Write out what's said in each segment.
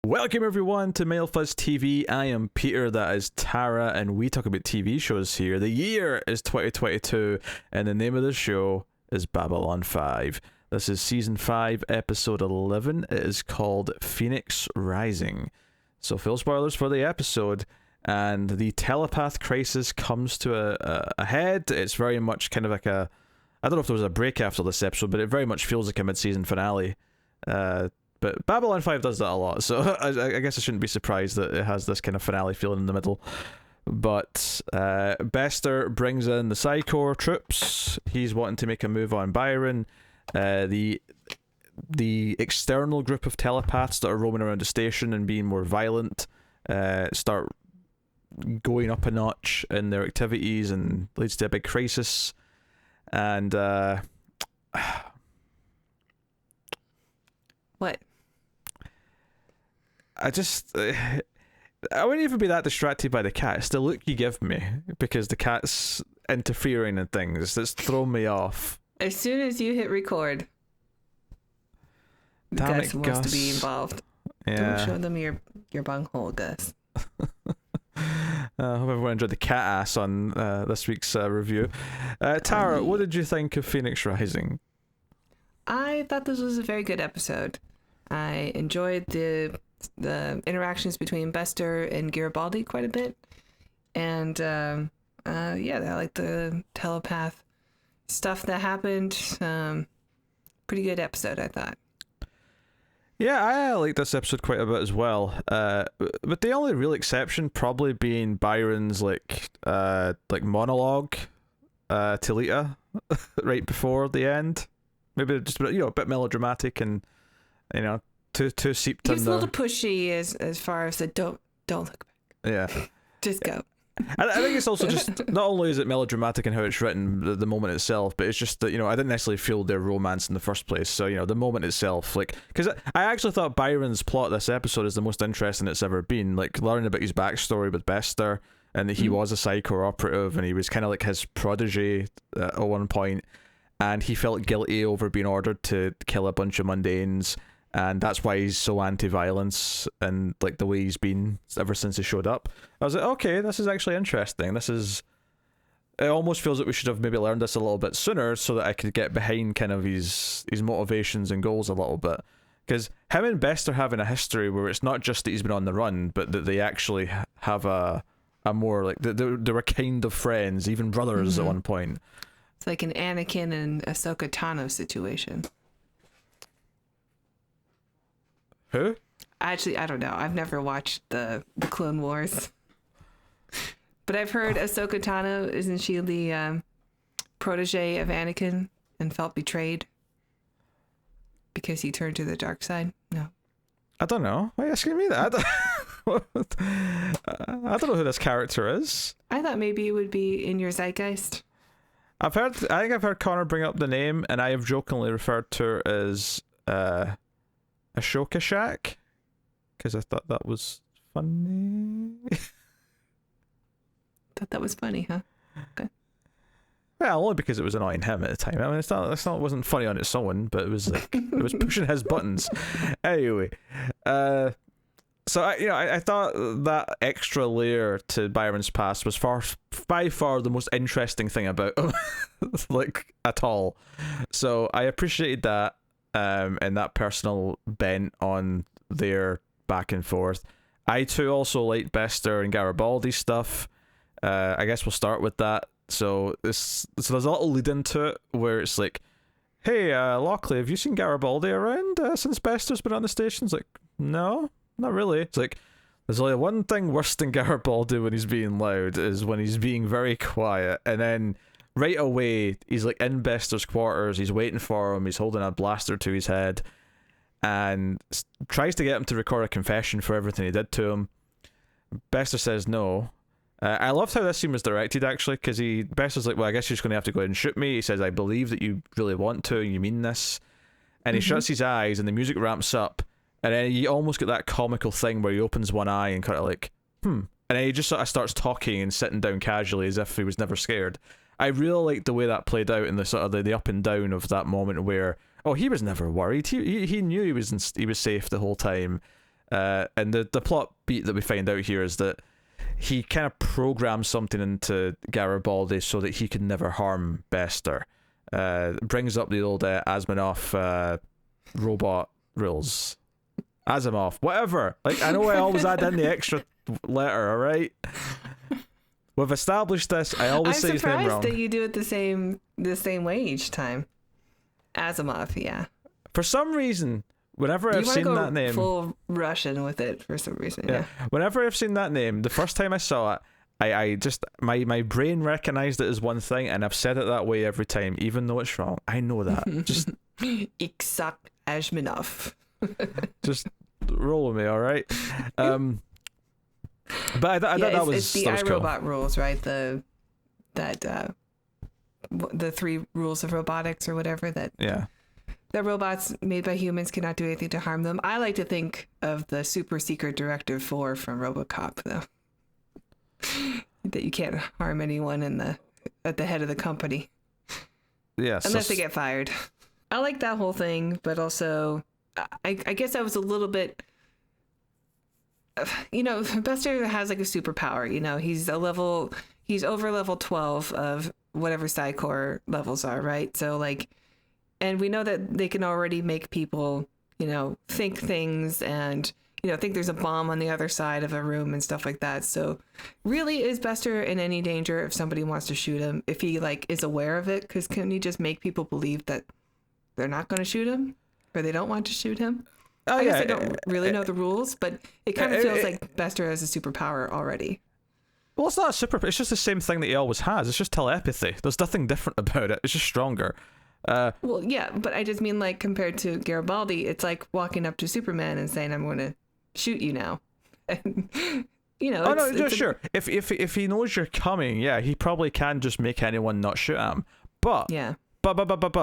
Welcome everyone to Male Fuzz TV. I am Peter, that is Tara, and we talk about TV shows here. The year is 2022, and the name of the show is Babylon 5. This is Season 5, Episode 11. It is called Phoenix Rising. So full spoilers for the episode, and the telepath crisis comes to a head. It's very much kind of like a... I don't know if there was a break after this episode, but it very much feels like a mid-season finale. But Babylon 5 does that a lot, so I guess I shouldn't be surprised that it has this kind of finale feeling in the middle. But Bester brings in the Psychor troops. He's wanting to make a move on Byron. The external group of telepaths that are roaming around the station and being more violent start going up a notch in their activities and leads to a big crisis. And what? I wouldn't even be that distracted by the cat. It's the look you give me, because the cat's interfering in things. That's thrown me off. As soon as you hit record, Damn Gus it, wants Gus. to be involved. Yeah. Don't show them your bunghole, Gus. I hope everyone enjoyed the cat ass on this week's review. Tara, what did you think of Phoenix Rising? I thought this was a very good episode. I enjoyed the interactions between Bester and Garibaldi quite a bit, and yeah, I like the telepath stuff that happened. Pretty good episode, I thought. Yeah, I like this episode quite a bit as well. But the only real exception probably being Byron's like monologue to Lita right before the end. Maybe just a bit melodramatic and too seeped He in was a the... little pushy as far as the don't look back. Yeah. Just go. I think it's also just, not only is it melodramatic in how it's written, the moment itself, but it's just that, I didn't necessarily feel their romance in the first place. So, the moment itself, because I actually thought Byron's plot this episode is the most interesting it's ever been. Like, learning about his backstory with Bester, and that he was a Psychor operative, and he was kind of like his protege at one point, and he felt guilty over being ordered to kill a bunch of mundanes. And that's why he's so anti-violence and like the way he's been ever since he showed up. I was like, okay, this is actually interesting. It almost feels like we should have maybe learned this a little bit sooner so that I could get behind kind of his motivations and goals a little bit. Because him and Bester having a history where it's not just that he's been on the run, but that they actually have a more like they were kind of friends, even brothers at one point. It's like an Anakin and Ahsoka Tano situation. Who? Actually, I don't know. I've never watched the Clone Wars. But I've heard Ahsoka Tano, isn't she the protege of Anakin and felt betrayed because he turned to the dark side? No. I don't know. Why are you asking me that? I don't know who this character is. I thought maybe it would be in your zeitgeist. I think I've heard Connor bring up the name, and I have jokingly referred to her as Ashoka Shack, because I thought that was funny. Thought that was funny, huh? Okay. Well, only because it was annoying him at the time. I mean, it wasn't funny on its own, but it was like it was pushing his buttons. Anyway, so I thought that extra layer to Byron's past was by far the most interesting thing about him, like at all. So I appreciated that. And that personal bent on their back and forth. I too also liked Bester and Garibaldi stuff. I guess we'll start with that. So there's a little lead into it where it's like, hey, Lockley, have you seen Garibaldi around since Bester's been on the station? It's like, no, not really. It's like, there's only one thing worse than Garibaldi when he's being loud, is when he's being very quiet. And then right away, he's like in Bester's quarters, he's waiting for him, he's holding a blaster to his head, and tries to get him to record a confession for everything he did to him. Bester says no. I loved how this scene was directed, actually, because Bester's like, well, I guess you're just going to have to go ahead and shoot me. He says, I believe that you really want to, you mean this. And he shuts his eyes, and the music ramps up, and then you almost get that comical thing where he opens one eye and kind of like, and then he just sort of starts talking and sitting down casually as if he was never scared. I really liked the way that played out in the sort of the up and down of that moment where, he was never worried. He knew he was safe the whole time, And the plot beat that we find out here is that he kind of programs something into Garibaldi so that he can never harm Bester. Brings up the old Asimov robot rules. Asimov, whatever. Like, I know I always add in the extra letter, alright? We've established this. I always say his name wrong. I'm surprised that you do it the same way each time. Asimov, yeah. For some reason, whenever I've seen that name, full Russian with it for some reason. Yeah. Whenever I've seen that name, the first time I saw it, I just my brain recognized it as one thing, and I've said it that way every time, even though it's wrong. I know that. Just Iksak Ashminov. Just roll with me, all right? But I thought that was the iRobot cool. Rules, right? The 3 rules of robotics or whatever that. Yeah. That robots made by humans cannot do anything to harm them. I like to think of the super secret Directive 4 from RoboCop, though. That you can't harm anyone at the head of the company. Yeah. Unless they get fired. I like that whole thing, but also, I guess I was a little bit... Bester has like a superpower, he's over level 12 of whatever Psycore levels are, right? So like, and we know that they can already make people, think things and, think there's a bomb on the other side of a room and stuff like that. So really, is Bester in any danger if somebody wants to shoot him, if he like is aware of it? Because can he just make people believe that they're not going to shoot him or they don't want to shoot him? I guess I don't really know the rules, but it kind of feels like Bester has a superpower already. Well, it's not a super. It's just the same thing that he always has. It's just telepathy. There's nothing different about it. It's just stronger. Well, yeah, but I just mean like compared to Garibaldi, it's like walking up to Superman and saying, "I'm going to shoot you now." And, sure. If he knows you're coming, yeah, he probably can just make anyone not shoot at him. But yeah. But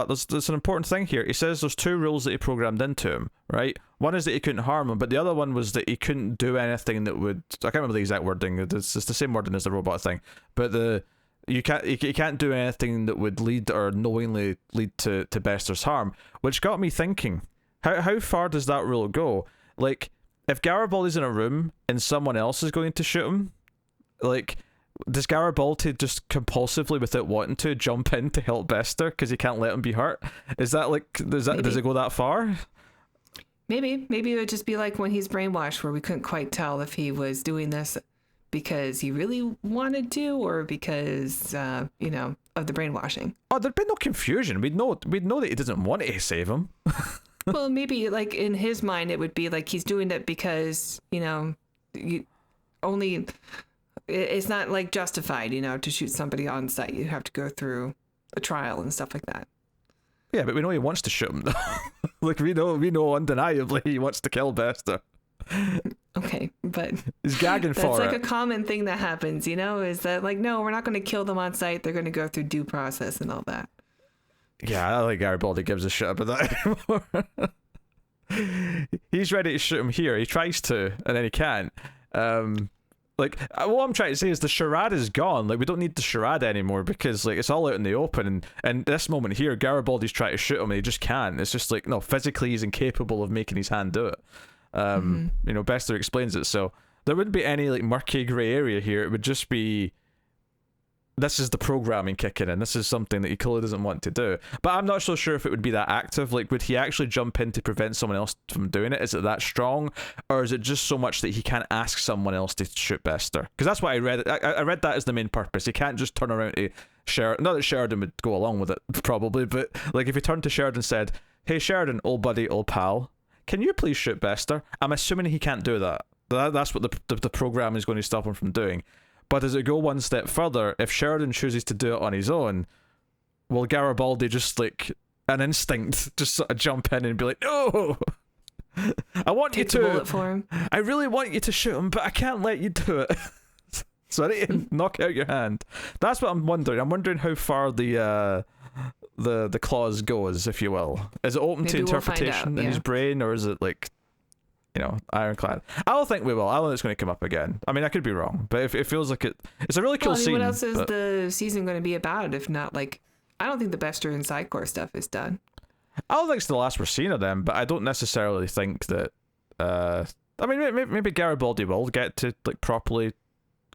there's an important thing here. He says there's 2 rules that he programmed into him, right? One is that he couldn't harm him, but the other one was that he couldn't do anything that would... I can't remember the exact wording. It's the same wording as the robot thing. But you can't do anything that would lead or knowingly lead to Bester's harm, which got me thinking, how far does that rule go? Like, if Garibaldi's in a room and someone else is going to shoot him, like... Does Garibaldi just compulsively, without wanting to, jump in to help Bester because he can't let him be hurt? Is that like, does it go that far? Maybe it would just be like when he's brainwashed, where we couldn't quite tell if he was doing this because he really wanted to or because of the brainwashing. Oh, there'd be no confusion. We'd know that he doesn't want to save him. Well, maybe like in his mind, it would be like he's doing it because it's not like justified, to shoot somebody on site. You have to go through a trial and stuff like that. Yeah, but we know he wants to shoot him. Like we know undeniably he wants to kill Bester. Okay, but he's gagging for it. That's like a common thing that happens, is that like, no, we're not going to kill them on site. They're going to go through due process and all that. Yeah, I don't think Garibaldi gives a shit about that anymore. He's ready to shoot him here. He tries to, and then he can't. Like, what I'm trying to say is the charade is gone. Like, we don't need the charade anymore because, like, it's all out in the open. And this moment here, Garibaldi's trying to shoot him and he just can't. It's just like, no, physically he's incapable of making his hand do it. Bester explains it. So there wouldn't be any, like, murky grey area here. It would just be... This is the programming kicking in. This is something that he clearly doesn't want to do. But I'm not so sure if it would be that active. Like, would he actually jump in to prevent someone else from doing it? Is it that strong? Or is it just so much that he can't ask someone else to shoot Bester? Because that's what I read. I read that as the main purpose. He can't just turn around to Sheridan. Not that Sheridan would go along with it, probably. But, like, if he turned to Sheridan and said, "Hey, Sheridan, old buddy, old pal, can you please shoot Bester?" I'm assuming he can't do that. That's what the program is going to stop him from doing. But does it go one step further? If Sheridan chooses to do it on his own, will Garibaldi just, like, an instinct, just sort of jump in and be like, "No! I want you to... Take the bullet for him. I really want you to shoot him, but I can't let you do it." So I need to knock out your hand. That's what I'm wondering. I'm wondering how far the clause goes, if you will. Is it open to interpretation in his brain, or is it, like... ironclad. I don't think we will. I don't think it's going to come up again. I mean, I could be wrong, but it feels like it's a really cool scene. What else is the season going to be about if not, like, I don't think the Bester and Sidecore stuff is done. I don't think it's the last we're seeing of them, but I don't necessarily think that I I mean, maybe Garibaldi will get to like properly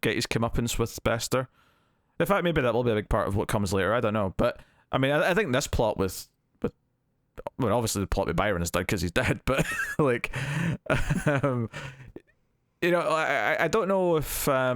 get his comeuppance with Bester. In fact, maybe that will be a big part of what comes later. I don't know, but I mean, I think this plot with well, obviously the plot with Byron is done because he's dead, but like, you know, I don't know if I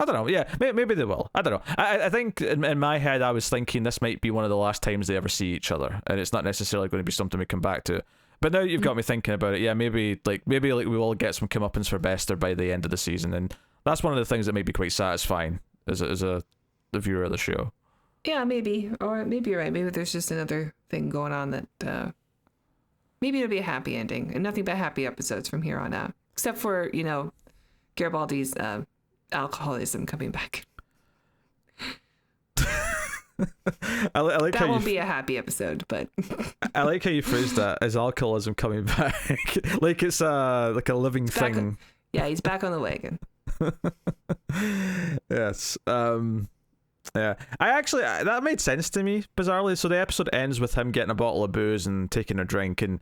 don't know. Yeah, maybe they will. I don't know. I think in my head I was thinking this might be one of the last times they ever see each other, and it's not necessarily going to be something we come back to. But now you've got me thinking about it. Yeah, maybe we will get some comeuppance for Bester by the end of the season, and that's one of the things that may be quite satisfying as the viewer of the show. Yeah, maybe. Or maybe you're right. Maybe there's just another thing going on that maybe it'll be a happy ending and nothing but happy episodes from here on out. Except for, you know, Garibaldi's alcoholism coming back. I like that how won't be a happy episode, but I like how you phrased that as alcoholism coming back. Like it's like a living thing. Yeah, he's back on the wagon. Yes. Yeah, that made sense to me, bizarrely. So the episode ends with him getting a bottle of booze and taking a drink, and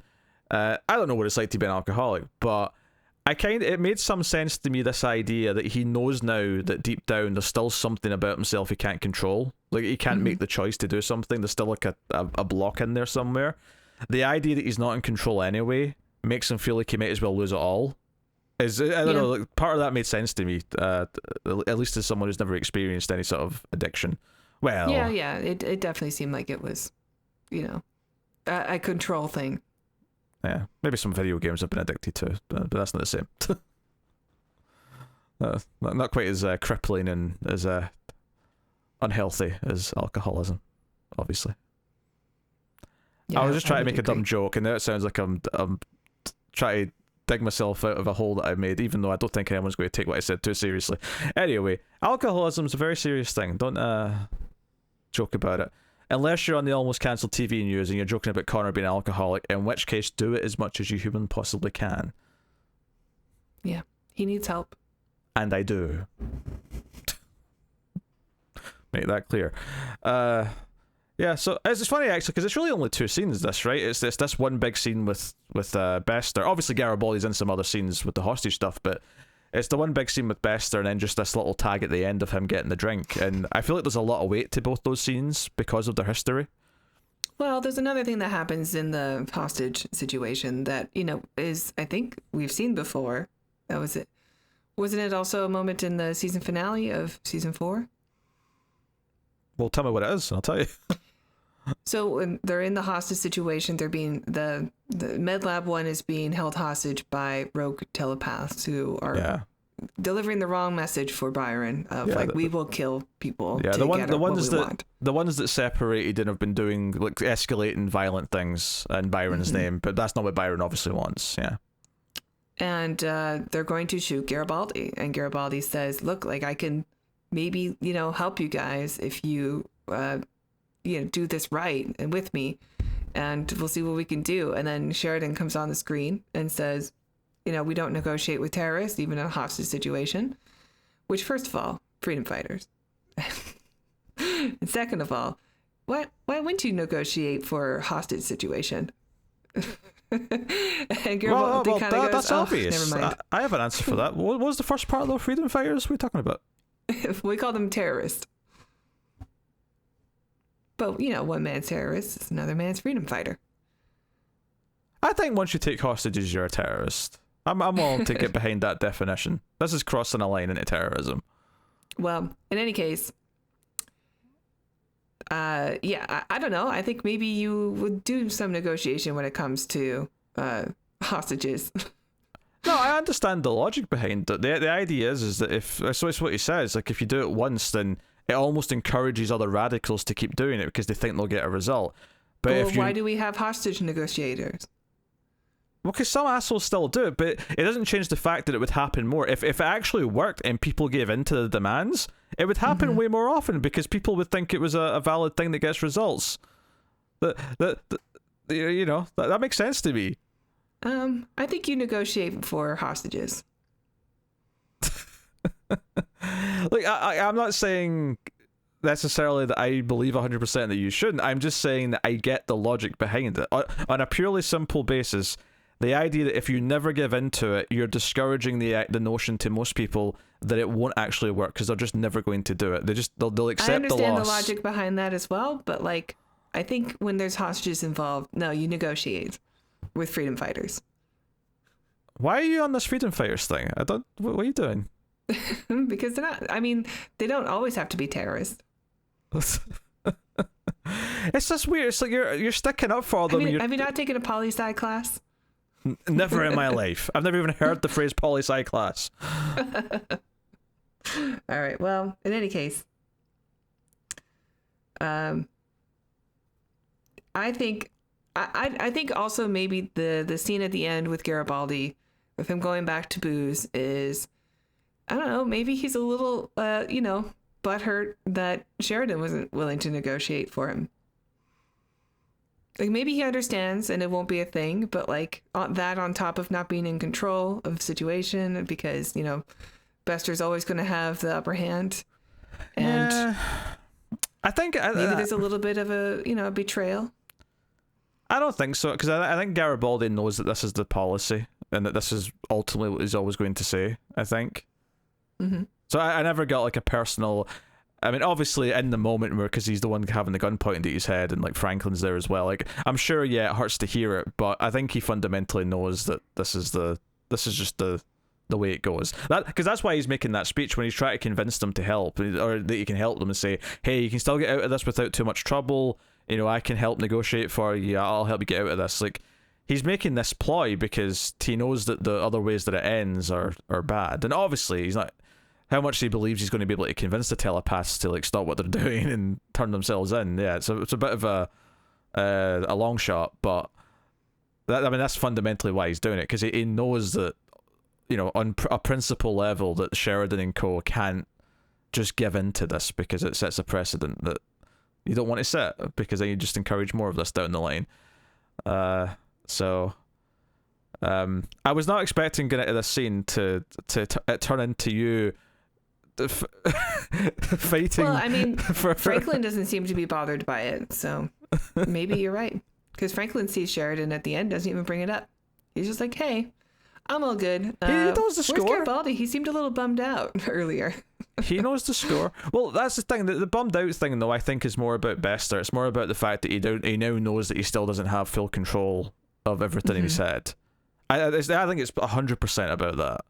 I don't know what it's like to be an alcoholic, but it made some sense to me, this idea that he knows now that deep down there's still something about himself he can't control. Like he can't make the choice to do something. There's still like a block in there somewhere. The idea that he's not in control anyway makes him feel like he might as well lose it all. I don't know, like, part of that made sense to me, at least as someone who's never experienced any sort of addiction. Well, yeah, it definitely seemed like it was, you know, a control thing. Yeah, maybe some video games I've been addicted to, but that's not the same. Not quite as crippling and as unhealthy as alcoholism, obviously. Yeah, I was just trying to make a dumb joke, and now it sounds like I'm trying to dig myself out of a hole that I made, even though I don't think anyone's going to take what I said too seriously. Anyway, alcoholism is a very serious thing. Don't joke about it. Unless you're on the almost cancelled TV news and you're joking about Connor being an alcoholic, in which case do it as much as you humanly possibly can. Yeah, he needs help. And I do. Make that clear. Yeah, so it's funny actually, because it's really only two scenes, this, right? It's this one big scene with Bester. Obviously Garibaldi's in some other scenes with the hostage stuff, but it's the one big scene with Bester and then just this little tag at the end of him getting the drink. And I feel like there's a lot of weight to both those scenes because of their history. Well, there's another thing that happens in the hostage situation that, you know, is, I think we've seen before. That was it. Wasn't it also a moment in the season finale of season 4? Well, tell me what it is and I'll tell you. So when they're in the hostage situation, they're being the med lab one is being held hostage by rogue telepaths who are delivering the wrong message for Byron of we will kill people. Yeah, the ones that separated and have been doing like escalating violent things in Byron's name, but that's not what Byron obviously wants. Yeah. And they're going to shoot Garibaldi, and Garibaldi says, "Look, like I can maybe help you guys if you." Do this right and with me, and we'll see what we can do. And then Sheridan comes on the screen and says, we don't negotiate with terrorists, even in a hostage situation, which, first of all, freedom fighters. And second of all, why wouldn't you negotiate for a hostage situation? And Garibaldi kind of goes, that's obvious. Never mind. I have an answer for that. What was the first part of the freedom fighters we're talking about? We call them terrorists. But, one man's terrorist is another man's freedom fighter. I think once you take hostages, you're a terrorist. I'm willing to get behind that definition. This is crossing a line into terrorism. Well, in any case, I don't know. I think maybe you would do some negotiation when it comes to hostages. No, I understand the logic behind it. The idea is that so it's what he says, like if you do it once, then it almost encourages other radicals to keep doing it because they think they'll get a result. But why do we have hostage negotiators? Well, because some assholes still do it, but it doesn't change the fact that it would happen more. If it actually worked and people gave in to the demands, it would happen way more often because people would think it was a valid thing that gets results. That makes sense to me. I think you negotiate for hostages. Like, I'm not saying necessarily that I believe 100% that you shouldn't. I'm just saying that I get the logic behind it. On a purely simple basis, the idea that if you never give into it, you're discouraging the notion to most people that it won't actually work because they're just never going to do it. They'll accept the loss. I understand the logic behind that as well, but like, I think when there's hostages involved, no, you negotiate with freedom fighters. Why are you on this freedom fighters thing? What are you doing? Because they're not. I mean, they don't always have to be terrorists. It's just weird. It's like you're sticking up for them. Have you not taken a poli-sci class? Never in my life. I've never even heard the phrase poli-sci class. All right. Well, in any case, I think also maybe the scene at the end with Garibaldi, with him going back to booze, is, I don't know, maybe he's a little butthurt that Sheridan wasn't willing to negotiate for him. Like, maybe he understands and it won't be a thing, but like that on top of not being in control of the situation, because Bester's always going to have the upper hand, and I think maybe there's a little bit of a betrayal. I don't think so, because I think Garibaldi knows that this is the policy and that this is ultimately what he's always going to say, I think. Mm-hmm. So I never got like a personal... I mean, obviously in the moment, because he's the one having the gun pointed at his head and like Franklin's there as well, like, I'm sure, yeah, it hurts to hear it, but I think he fundamentally knows that this is just the way it goes. Because that's why he's making that speech, when he's trying to convince them to help, or that he can help them, and say, hey, you can still get out of this without too much trouble. I can help negotiate for you. I'll help you get out of this. Like, he's making this ploy because he knows that the other ways that it ends are bad. And obviously, he's not... How much he believes he's going to be able to convince the telepaths to like stop what they're doing and turn themselves in. Yeah, it's a bit of a long shot, but that's fundamentally why he's doing it, because he knows that, on a principle level, that Sheridan and co can't just give in to this, because it sets a precedent that you don't want to set, because then you just encourage more of this down the line. So I was not expecting getting into this scene to turn into you fighting. Well, I mean, Franklin doesn't seem to be bothered by it, so maybe you're right. Because Franklin sees Sheridan at the end, doesn't even bring it up. He's just like, hey, I'm all good. He knows the score. Where's Garibaldi? He seemed a little bummed out earlier. He knows the score. Well, that's the thing. The bummed out thing, though, I think is more about Bester. It's more about the fact that he now knows that he still doesn't have full control of everything he said. I think it's 100% about that.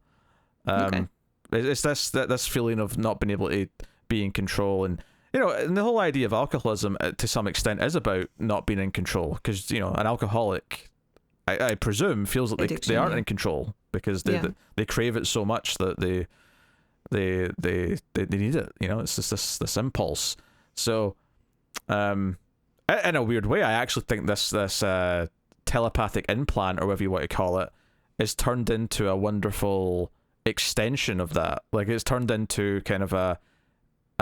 Okay. It's this feeling of not being able to be in control, and and the whole idea of alcoholism to some extent is about not being in control, because an alcoholic, I presume, feels like they aren't in control, because they crave it so much that they need it. It's just this impulse. So, in a weird way, I actually think this telepathic implant, or whatever you want to call it, is turned into a wonderful extension of that. Like, it's turned into kind of a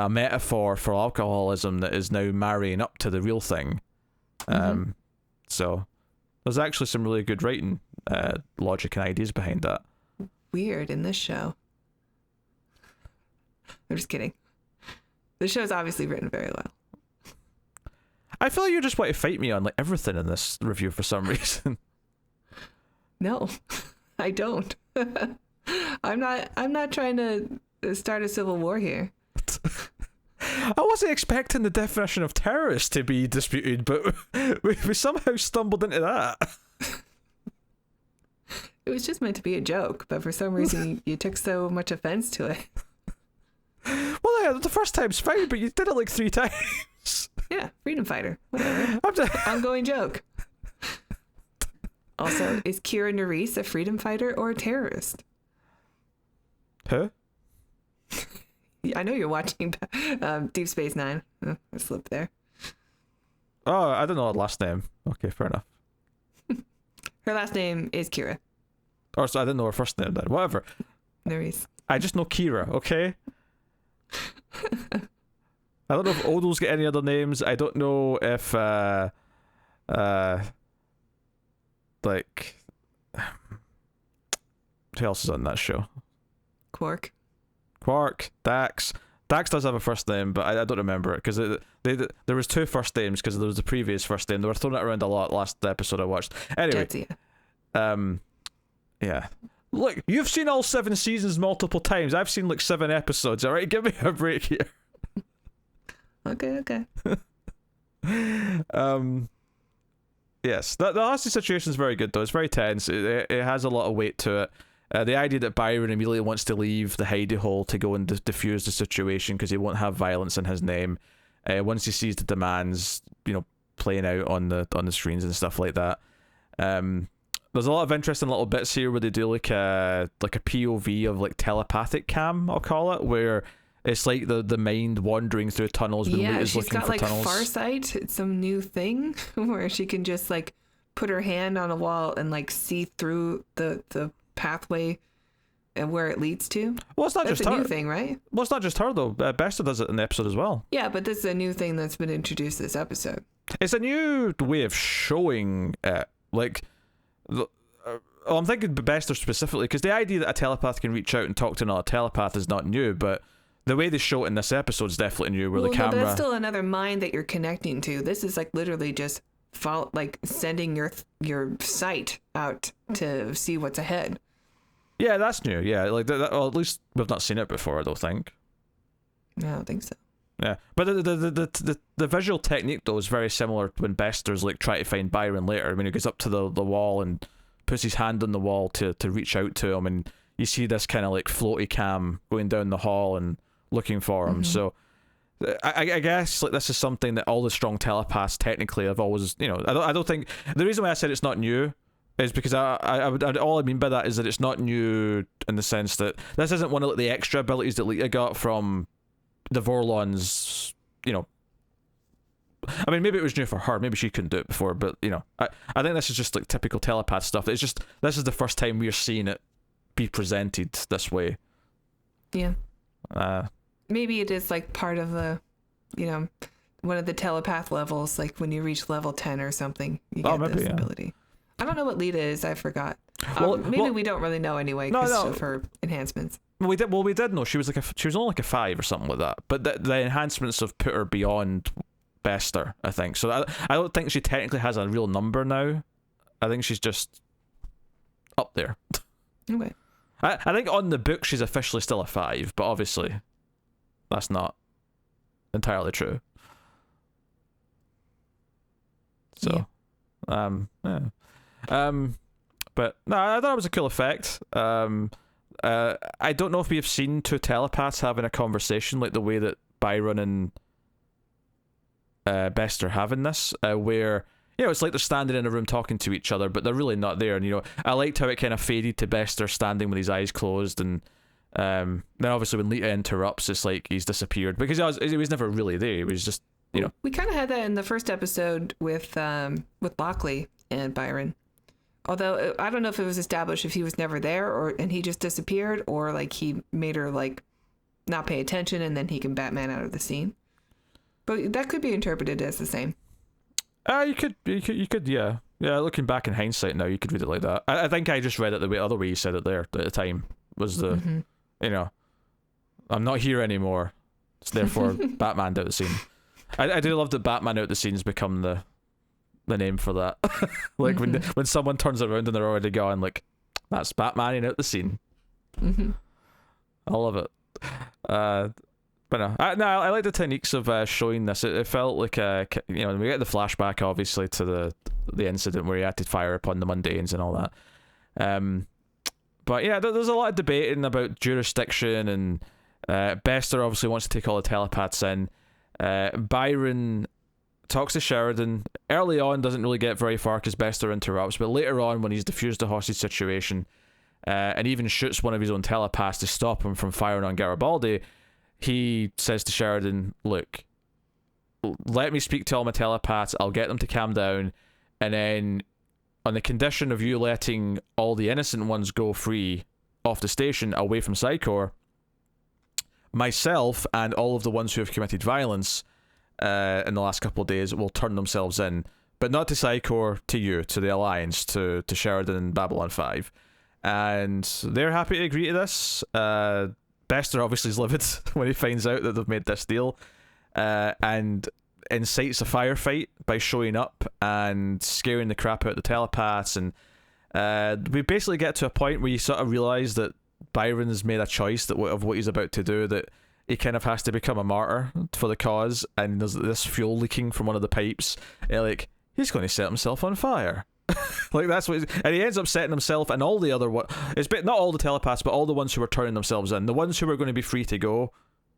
metaphor for alcoholism that is now marrying up to the real thing. So there's actually some really good writing logic and ideas behind that. Weird in this show. I'm just kidding. The show's obviously written very well. I feel like you just want to fight me on like everything in this review for some reason. No, I don't. I'm not trying to start a civil war here. I wasn't expecting the definition of terrorist to be disputed, but we somehow stumbled into that. It was just meant to be a joke, but for some reason you took so much offense to it. Well, yeah, the first time's fine, but you did it like 3 times. Yeah, freedom fighter. Whatever. Ongoing joke. Also, is Kira Nerys a freedom fighter or a terrorist? Who? I know you're watching Deep Space Nine. Oh, I slipped there. Oh, I don't know her last name. Okay, fair enough. Her last name is Kira. Or so I didn't know her first name then. Whatever. Nerys. I just know Kira, okay? I don't know if Odo's got any other names. I don't know if like, who else is on that show? Quark, Dax. Dax does have a first name, but I don't remember it, because there was 2 first names, because there was the previous first name. They were throwing it around a lot last episode I watched. Anyway, Yeah. Look, you've seen all 7 seasons multiple times. I've seen like 7 episodes. All right, give me a break here. Okay. Yes, the hostage situation is very good though. It's very tense. It has a lot of weight to it. The idea that Byron immediately wants to leave the hidey hole to go and diffuse the situation because he won't have violence in his name. Once he sees the demands, playing out on the screens and stuff like that. There's a lot of interesting little bits here where they do like a POV of like telepathic cam, I'll call it, where it's like the mind wandering through tunnels when Lita's looking for tunnels. Yeah, she's got like Farsight. It's some new thing where she can just like put her hand on a wall and like see through the pathway and where it leads to. Well, it's not that's just a her. New thing, right? Well, it's not just her though. Bester does it in the episode as well. Yeah, but this is a new thing that's been introduced this episode. It's a new way of showing it. Like, I'm thinking Bester specifically because the idea that a telepath can reach out and talk to another telepath is not new, but the way they show it in this episode is definitely new. Where the camera. No, but that's still another mind that you're connecting to. This is like literally just sending your sight out to see what's ahead. Yeah, that's new. Yeah, like that. Well, at least we've not seen it before. I don't think. No, I don't think so. Yeah, but the visual technique though is very similar when Bester's like trying to find Byron later. I mean, he goes up to the wall and puts his hand on the wall to reach out to him, and you see this kind of like floaty cam going down the hall and looking for him. Mm-hmm. So I guess like this is something that all the strong telepaths technically have always, I don't think the reason why I said it's not new is because I would all I mean by that is that it's not new in the sense that this isn't one of the extra abilities that Lita got from the Vorlons, I mean, maybe it was new for her. Maybe she couldn't do it before, but I think this is just like typical telepath stuff. It's just this is the first time we're seeing it be presented this way. Yeah. Maybe it is like part of the, one of the telepath levels. Like when you reach level 10 or something, you get this ability. I don't know what Lita is. I forgot. Maybe we don't really know anyway because of her enhancements. We did know she was only like a 5 or something like that. But the enhancements have put her beyond Bester, I think. So I don't think she technically has a real number now. I think she's just up there. Okay. I think on the book she's officially still a 5, but obviously that's not entirely true. So, yeah. But no, I thought it was a cool effect. I don't know if we have seen 2 telepaths having a conversation like the way that Byron and Bester having this, where it's like they're standing in a room talking to each other, but they're really not there. And I liked how it kind of faded to Bester standing with his eyes closed, and then obviously when Lita interrupts, it's like he's disappeared because he was never really there. He was just We kind of had that in the first episode with Lockley and Byron. Although I don't know if it was established if he was never there and he just disappeared, or like he made her like not pay attention and then he can Batman out of the scene. But that could be interpreted as the same. You could, yeah. Looking back in hindsight now, you could read it like that. I think I just read it the other way you said it there at the time. Was the, I'm not here anymore. It's therefore Batman out the scene. I do love that Batman out the scene's become the name for that. Like when someone turns around and they're already gone, like that's Batman out the scene. Mm-hmm. I love it. But no, I like the techniques of showing this. It felt like we get the flashback obviously to the incident where he had to fire upon the Mundanes and all that. But yeah, there's a lot of debating about jurisdiction, and Bester obviously wants to take all the telepaths in. Byron talks to Sheridan. Early on, doesn't really get very far because Bester interrupts, but later on, when he's defused the hostage situation, and even shoots one of his own telepaths to stop him from firing on Garibaldi, he says to Sheridan, look, let me speak to all my telepaths, I'll get them to calm down, and then on the condition of you letting all the innocent ones go free off the station away from Psychor, myself and all of the ones who have committed violence in the last couple of days will turn themselves in, but not to Psychor, to you, to the Alliance, to Sheridan and Babylon 5. And they're happy to agree to this. Bester obviously is livid when he finds out that they've made this deal, and incites a firefight by showing up and scaring the crap out of the telepaths, and We basically get to a point where you sort of realise that Byron's made a choice that of what he's about to do, that he kind of has to become a martyr for the cause, and there's this fuel leaking from one of the pipes, and like, he's going to set himself on fire. Like, that's what and he ends up setting himself and all the other it's not all the telepaths, but all the ones who were turning themselves in, the ones who were going to be free to go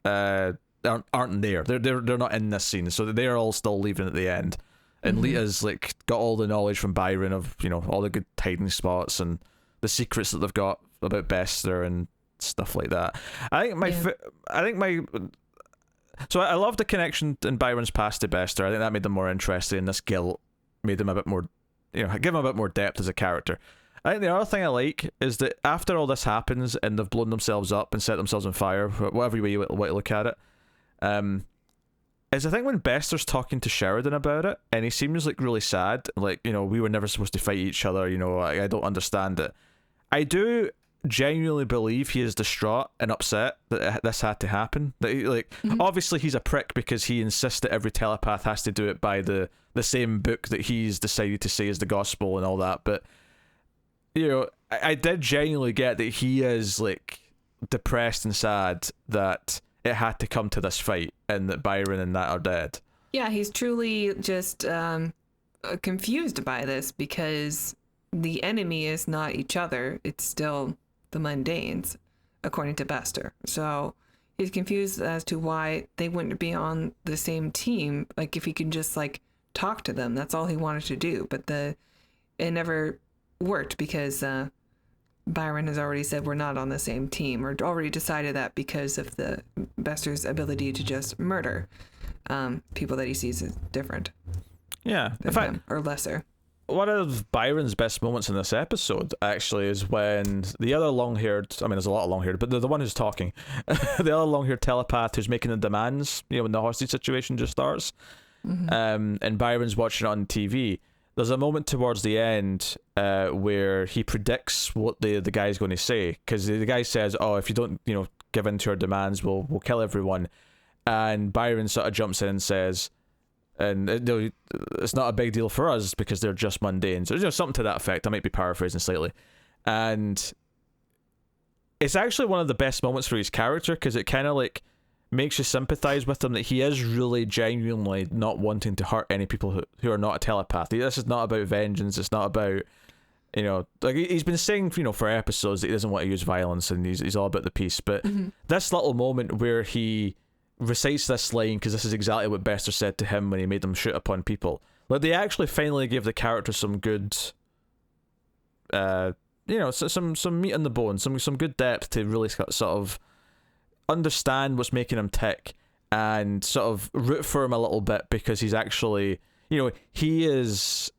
aren't there. They're not in this scene, so they're all still leaving at the end. And Lita's like got all the knowledge from Byron of, you know, all the good hiding spots and the secrets that they've got about Bester and stuff like that. I love the connection in Byron's past to Bester. I think that made them more interesting, and this guilt made them a bit more, you know, give him a bit more depth as a character. I think the other thing I like is that after all this happens and they've blown themselves up and set themselves on fire, whatever way you want to look at it, is I think when Bester's talking to Sheridan about it, and he seems like really sad, like, you know, we were never supposed to fight each other, you know, I don't understand it. I do genuinely believe he is distraught and upset that this had to happen. That he, like, obviously he's a prick because he insists that every telepath has to do it by the same book that he's decided to say is the gospel and all that, but, you know, I did genuinely get that he is, like, depressed and sad that it had to come to this fight and that Byron and that are dead. Yeah, he's truly just confused by this because the enemy is not each other. It's still the Mundanes, according to Bester. So he's confused as to why they wouldn't be on the same team. Like, if he can just, like, talk to them, that's all he wanted to do. But it never worked because Byron has already said we're not on the same team, or already decided that because of the Bester's ability to just murder people that he sees as different. Yeah, in fact, him, or lesser. One of Byron's best moments in this episode actually is when the other long-haired, I mean, there's a lot of long-haired, but the one who's talking, the other long-haired telepath who's making the demands, you know, when the hostage situation just starts, and Byron's watching it on TV. There's a moment towards the end where he predicts what the guy's going to say, because the guy says, "Oh, if you don't, you know, give in to our demands, we'll kill everyone." And Byron sort of jumps in and says, "And it's not a big deal for us because they're just mundane." So, you know, something to that effect. I might be paraphrasing slightly, and it's actually one of the best moments for his character because it kind of like makes you sympathize with him, that he is really genuinely not wanting to hurt any people who are not a telepath. This is not about vengeance. It's not about, you know, like he's been saying, you know, for episodes that he doesn't want to use violence and he's all about the peace. But this little moment where he recites this line, because this is exactly what Bester said to him when he made them shoot upon people. Like, they actually finally gave the character some good, you know, some meat on the bone, some good depth to really sort of understand what's making him tick and sort of root for him a little bit, because he's actually, you know, he is,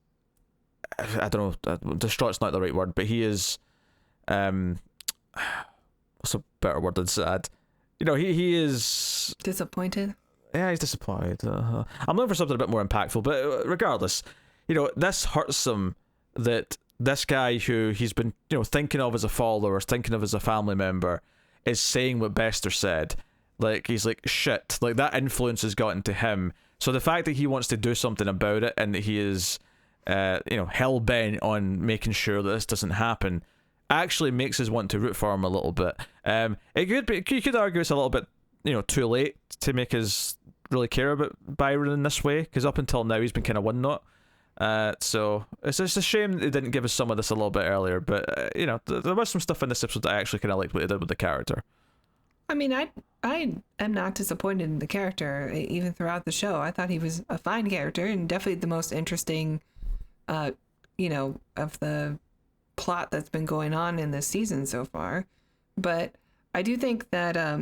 I don't know, distraught's not the right word, but he is, what's a better word than sad? You know, he is disappointed. Yeah, he's disappointed. I'm looking for something a bit more impactful, but regardless, you know, this hurts him that this guy who he's been, you know, thinking of as a follower, thinking of as a family member, is saying what Bester said. Like, he's like, shit, like that influence has gotten to him. So the fact that he wants to do something about it and that he is, you know, hell-bent on making sure that this doesn't happen actually makes us want to root for him a little bit. It could be, you could argue it's a little bit, you know, too late to make us really care about Byron in this way, because up until now he's been kind of one note. So it's just a shame they didn't give us some of this a little bit earlier, but you know, there was some stuff in this episode that I actually kind of liked what they did with the character. I mean, I am not disappointed in the character, even throughout the show. I thought he was a fine character and definitely the most interesting, you know, of the plot that's been going on in this season so far. But I do think that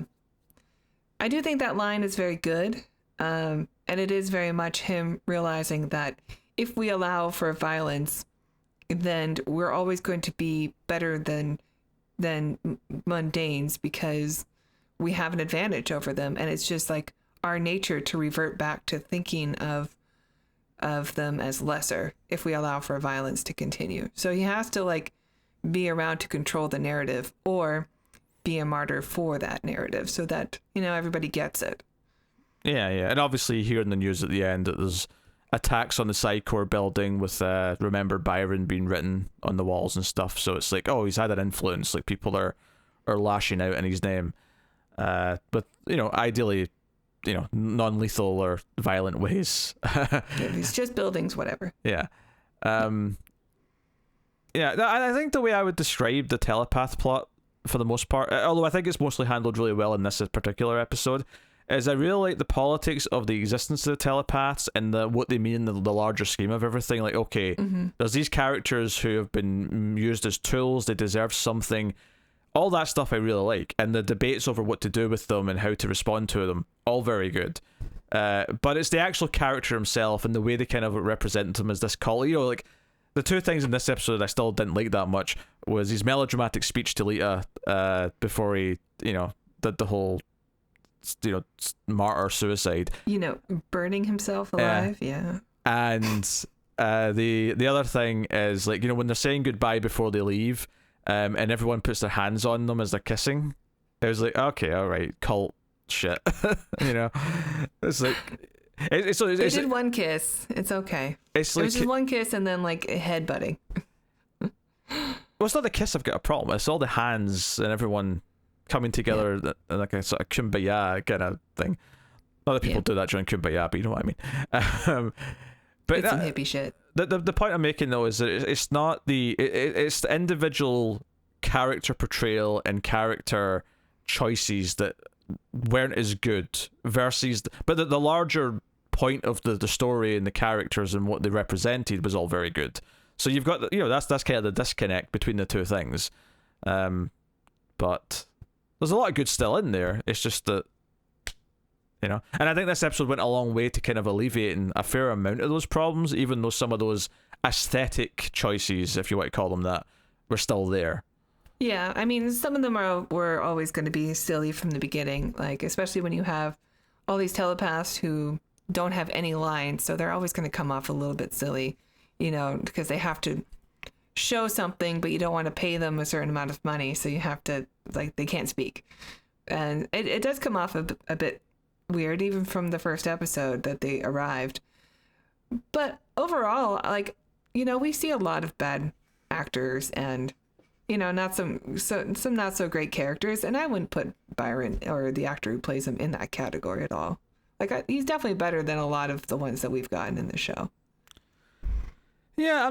line is very good, and it is very much him realizing that if we allow for violence, then we're always going to be better than mundanes because we have an advantage over them, and it's just like our nature to revert back to thinking of them as lesser if we allow for violence to continue. So he has to like be around to control the narrative or be a martyr for that narrative so that, you know, everybody gets it. Yeah, and obviously you hear in the news at the end that there's attacks on the Psycor building with remember Byron being written on the walls and stuff. So it's like, oh, he's had an influence. Like people are lashing out in his name. But ideally, non-lethal or violent ways. It's just buildings, whatever. Yeah. I think the way I would describe the telepath plot for the most part, although I think it's mostly handled really well in this particular episode, is I really like the politics of the existence of the telepaths and what they mean in the larger scheme of everything. Like, okay, there's these characters who have been used as tools, they deserve something. All that stuff I really like, and the debates over what to do with them and how to respond to them, all very good. But it's the actual character himself and the way they kind of represent him as this cult. Like the two things in this episode I still didn't like that much was his melodramatic speech to Lita before he, did the whole, martyr suicide. Burning himself alive. Yeah. And the other thing is like, when they're saying goodbye before they leave. And everyone puts their hands on them as they're kissing. It was like, okay, all right, cult shit. It's like they did one kiss. It's okay. It was just one kiss and then like headbutting. Well, it's not the kiss I've got a problem. It's all the hands and everyone coming together in like a sort of kumbaya kind of thing. Other people do that during kumbaya, but you know what I mean. But it's some hippie shit. The point I'm making though is that it's not it's the individual character portrayal and character choices that weren't as good versus but the larger point of the story and the characters and what they represented was all very good. So you've got that's kind of the disconnect between the two things. But there's a lot of good still in there. It's just that and I think this episode went a long way to kind of alleviating a fair amount of those problems, even though some of those aesthetic choices, if you want to call them that, were still there. Yeah, I mean, some of them were always going to be silly from the beginning, like especially when you have all these telepaths who don't have any lines, so they're always going to come off a little bit silly, because they have to show something, but you don't want to pay them a certain amount of money, so you have to, like, they can't speak. And it does come off a bit weird, even from the first episode that they arrived. But overall, like, we see a lot of bad actors and, not some not so great characters. And I wouldn't put Byron or the actor who plays him in that category at all. Like, he's definitely better than a lot of the ones that we've gotten in the show. Yeah,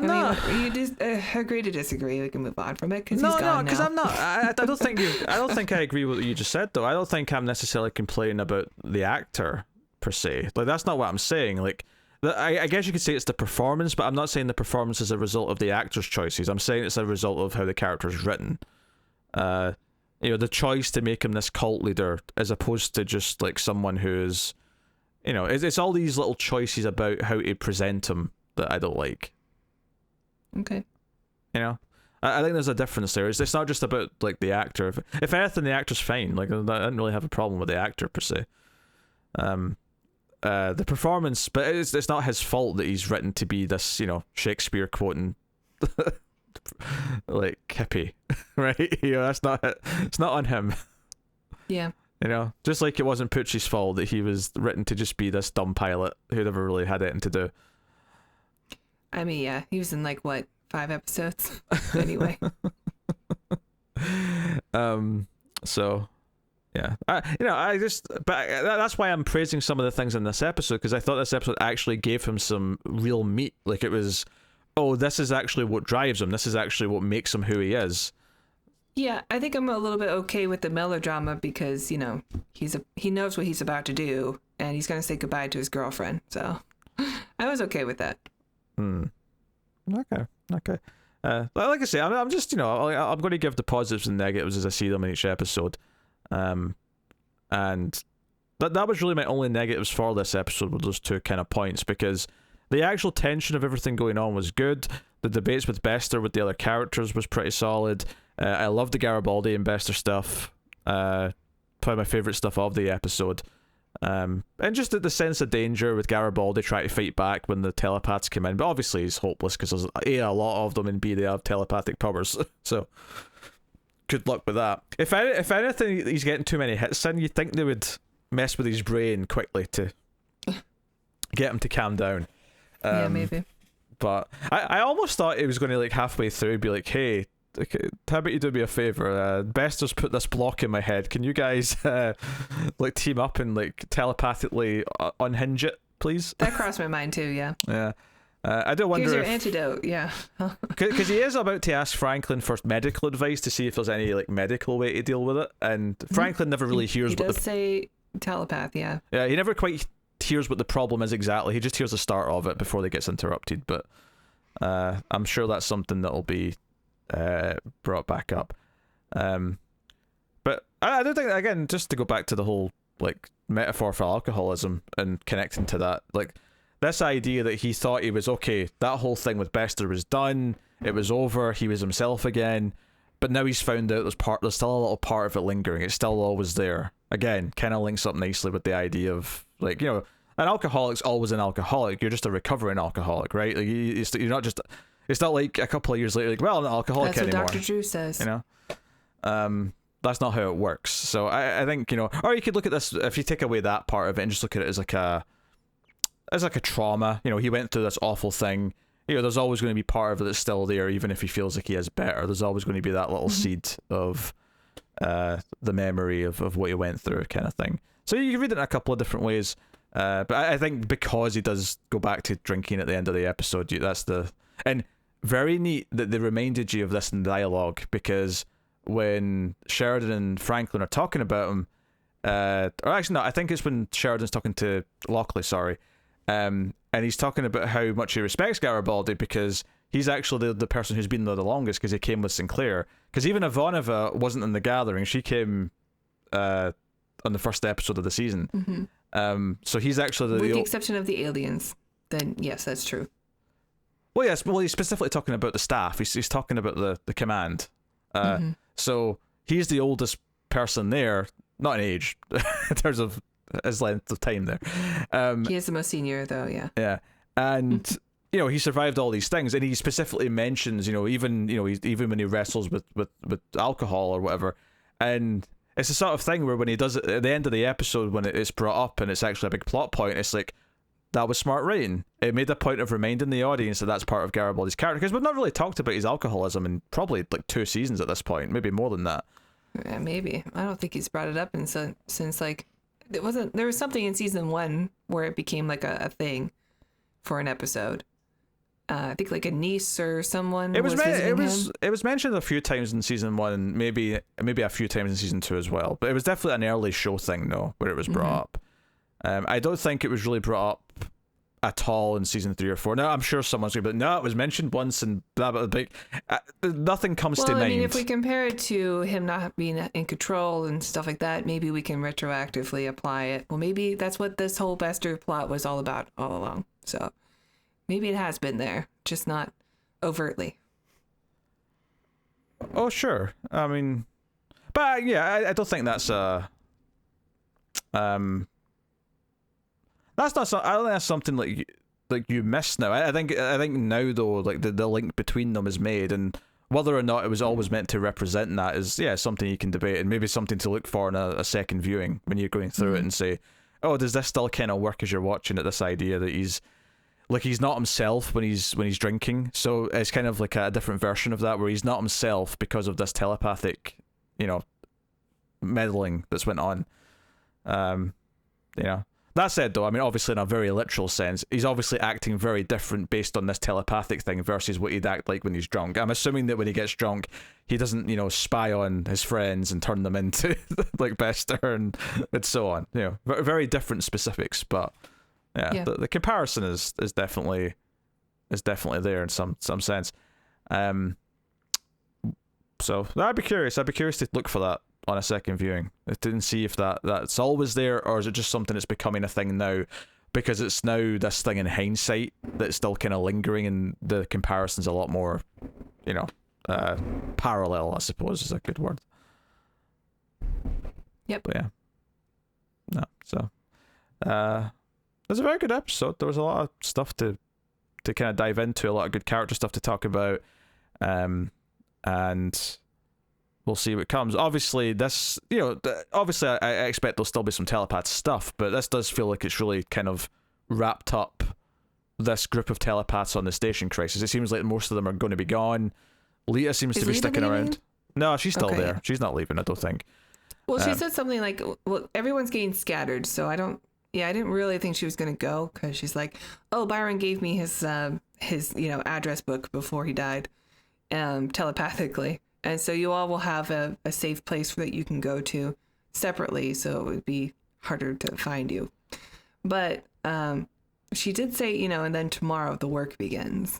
You just agree to disagree. We can move on from it because because I'm not. I don't think I don't think I agree with what you just said though. I don't think I'm necessarily complaining about the actor per se. Like that's not what I'm saying. Like I guess you could say it's the performance, but I'm not saying the performance is a result of the actor's choices. I'm saying it's a result of how the character is written. The choice to make him this cult leader as opposed to just like someone who's, it's all these little choices about how to present him that I don't like. Okay. I think there's a difference there. It's not just about like the actor. If anything, the actor's fine. Like I didn't really have a problem with the actor per se. The performance, but it's not his fault that he's written to be this, Shakespeare quoting like hippie, right? That's not it. It's not on him. Yeah. Just like it wasn't Poochie's fault that he was written to just be this dumb pilot who never really had anything to do. I mean, yeah, he was in like what, 5 episodes? Anyway. So, yeah, but that's why I'm praising some of the things in this episode, because I thought this episode actually gave him some real meat. Like it was, this is actually what drives him. This is actually what makes him who he is. Yeah, I think I'm a little bit okay with the melodrama because he knows what he's about to do, and he's gonna say goodbye to his girlfriend. So, I was okay with that. Okay. Like I say, I'm just I'm going to give the positives and negatives as I see them in each episode, and that was really my only negatives for this episode, were those two kind of points, because the actual tension of everything going on was good. The debates with Bester with the other characters was pretty solid. I loved the Garibaldi and Bester stuff. Probably my favorite stuff of the episode. And just the sense of danger with Garibaldi trying to fight back when the telepaths come in, but obviously he's hopeless because there's A, a lot of them, and B, they have telepathic powers, so good luck with that. If anything, he's getting too many hits in, you'd think they would mess with his brain quickly to get him to calm down. Yeah, maybe. But I almost thought it was going to like halfway through be like, hey, okay, how about you do me a favor? Bester's put this block in my head. Can you guys like team up and like telepathically unhinge it, please? That crossed my mind too. Yeah. Yeah. I do wonder. Here's your if, antidote. Yeah. Because he is about to ask Franklin for medical advice to see if there's any like medical way to deal with it, and Franklin never really hears. He does say telepath. Yeah. Yeah, he never quite hears what the problem is exactly. He just hears the start of it before they gets interrupted. But I'm sure that's something that'll be brought back up. But I don't think, again, just to go back to the whole like metaphor for alcoholism and connecting to that, like this idea that he thought he was okay, that whole thing with Bester was done, it was over, he was himself again, but now he's found out there's still a little part of it lingering. It's still always there. Again, kind of links up nicely with the idea of like, you know, an alcoholic's always an alcoholic. You're just a recovering alcoholic, right? Like you're not just. It's not like a couple of years later, like, well, I'm not an alcoholic anymore. That's what Dr. Drew says. You know, that's not how it works. So I think, you know, or you could look at this if you take away that part of it and just look at it as like a trauma. You know, he went through this awful thing. You know, there's always going to be part of it that's still there, even if he feels like he is better. There's always going to be that little seed of the memory of what he went through, kind of thing. So you can read it in a couple of different ways. But I think because he does go back to drinking at the end of the episode, and very neat that they reminded you of this in dialogue, because when Sheridan and Franklin are talking about him, or actually no, I think it's when Sheridan's talking to Lockley, sorry, and he's talking about how much he respects Garibaldi because he's actually the person who's been there the longest, because he came with Sinclair. Because even Ivanova wasn't in the gathering, she came on the first episode of the season. Mm-hmm. So he's actually with the exception of the aliens, then yes, that's true. Well, yes, well, he's specifically talking about the staff. He's talking about the command. So he's the oldest person there, not in age, in terms of his length of time there. He is the most senior, though, yeah. Yeah, and you know, he survived all these things, and he specifically mentions, even when he wrestles with alcohol or whatever, and it's the sort of thing where when he does it at the end of the episode, when it's brought up and it's actually a big plot point, it's like, that was smart writing. It made a point of reminding the audience that that's part of Garibaldi's character, because we've not really talked about his alcoholism in probably like 2 seasons at this point, maybe more than that. Yeah, maybe. I don't think he's brought it up since like there was something in season 1 where it became like a thing for an episode. I think like a niece or someone it was visiting him. It was mentioned a few times in season 1, and maybe a few times in season 2 as well, but it was definitely an early show thing though, where it was brought up. I don't think it was really brought up at all in season 3 or 4. Now I'm sure someone's going to be like, no, it was mentioned once and blah blah blah. Nothing comes to mind. I mean, if we compare it to him not being in control and stuff like that, maybe we can retroactively apply it. Well, maybe that's what this whole Bester plot was all about all along. So maybe it has been there, just not overtly. Oh sure, I mean, but yeah, I don't think that's that's not. I don't think that's something like you miss now. I think now though, like the link between them is made, and whether or not it was always meant to represent that is something you can debate, and maybe something to look for in a second viewing when you're going through it and say, oh, does this still kind of work as you're watching it? This idea that he's not himself when he's drinking, so it's kind of like a different version of that where he's not himself because of this telepathic, meddling that's went on. That said, though, I mean, obviously in a very literal sense, he's obviously acting very different based on this telepathic thing versus what he'd act like when he's drunk. I'm assuming that when he gets drunk, he doesn't, spy on his friends and turn them into like Bester and so on. Very different specifics, but yeah. The comparison is definitely there in some sense. So I'd be curious to look for that on a second viewing. I didn't see if that's always there, or is it just something that's becoming a thing now because it's now this thing in hindsight that's still kind of lingering, and the comparison's a lot more, parallel, I suppose is a good word. Yep. But yeah. No. So, it was a very good episode. There was a lot of stuff to kind of dive into, a lot of good character stuff to talk about, and we'll see what comes. Obviously, this, obviously I expect there'll still be some telepath stuff, but this does feel like it's really kind of wrapped up this group of telepaths on the station crisis. It seems like most of them are going to be gone. Lita seems to be sticking around. No, she's still there. Yeah. She's not leaving, I don't think. Well, she said something like, well, everyone's getting scattered, so I didn't really think she was going to go, because she's like, oh, Byron gave me his address book before he died, telepathically. And so you all will have a safe place that you can go to separately, so it would be harder to find you. But she did say, and then tomorrow the work begins.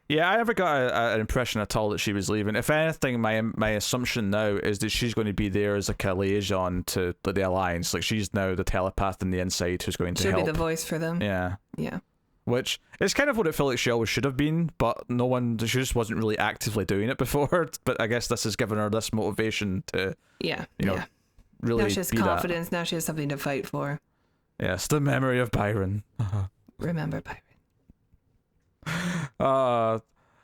Yeah, I never got an impression at all that she was leaving. If anything, my assumption now is that she's going to be there as like a liaison to the Alliance. Like, she's now the telepath on the inside who's going to help. She'll be the voice for them. Yeah. Yeah. Which is kind of what it felt like she always should have been, but she just wasn't really actively doing it before. But I guess this has given her this motivation to, really now she has confidence. Now she has something to fight for. Yes, the memory of Byron. Remember Byron. I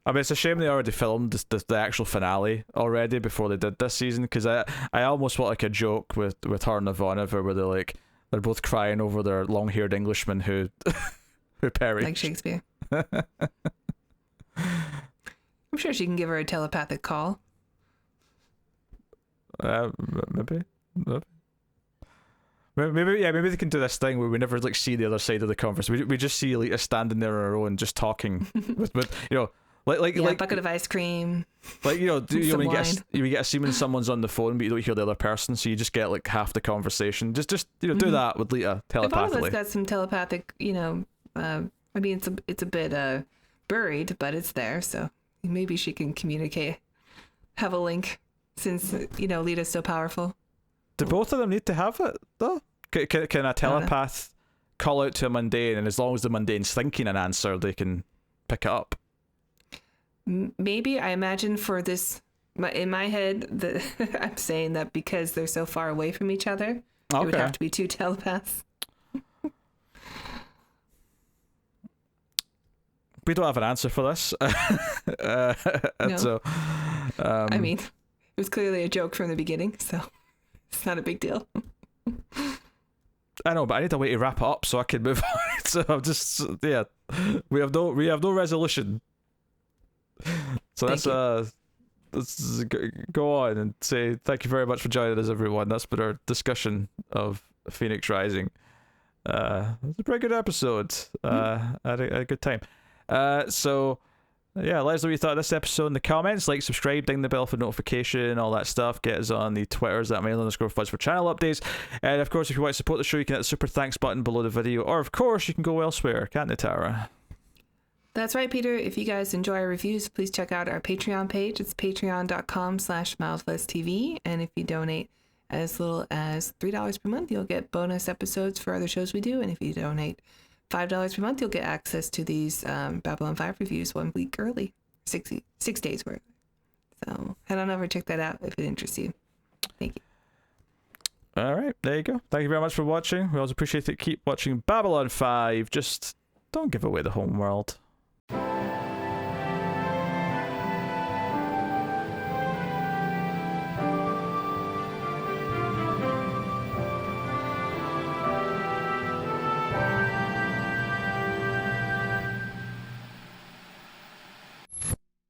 mean, it's a shame they already filmed the actual finale already before they did this season, because I almost want like a joke with her and Ivanova where they're both crying over their long-haired Englishman who perished. Like Shakespeare. I'm sure she can give her a telepathic call. Maybe. Maybe they can do this thing where we never like see the other side of the conversation. We just see Alita standing there on her own, just talking with like a bucket of ice cream. Like when you get a scene when someone's on the phone but you don't hear the other person, so you just get like half the conversation. Just do that with Lita telepathically. Ivanova's got some telepathic, I mean it's a bit buried, but it's there, so maybe she can communicate, have a link, since Lita's so powerful. Do both of them need to have it though? Can a telepath call out to a mundane, and as long as the mundane's thinking an answer, they can pick it up? Maybe. I imagine for this, in my head, I'm saying that because they're so far away from each other, it would have to be two telepaths. We don't have an answer for this. No. So, I mean, it was clearly a joke from the beginning, so it's not a big deal. I know, but I need a way to wrap it up so I can move on. So I'm just, we have no resolution. So let's go on and say thank you very much for joining us, everyone. That's been our discussion of Phoenix Rising. It was a pretty good episode. I had a good time. So let us know what you thought of this episode in the comments. Like, subscribe, ding the bell for notification, all that stuff. Get us on the Twitters at @mail_Fuzz for channel updates. And of course, if you want to support the show, you can hit the super thanks button below the video. Or of course, you can go elsewhere, can't they, Tara? That's right, Peter. If you guys enjoy our reviews, please check out our Patreon page. It's patreon.com/MildFuzzTV. And if you donate as little as $3 per month, you'll get bonus episodes for other shows we do. And if you donate $5 per month, you'll get access to these Babylon 5 reviews 1 week early, 6 days worth. So head on over, check that out if it interests you. Thank you. All right, there you go. Thank you very much for watching. We always appreciate it. Keep watching Babylon 5. Just don't give away the home world.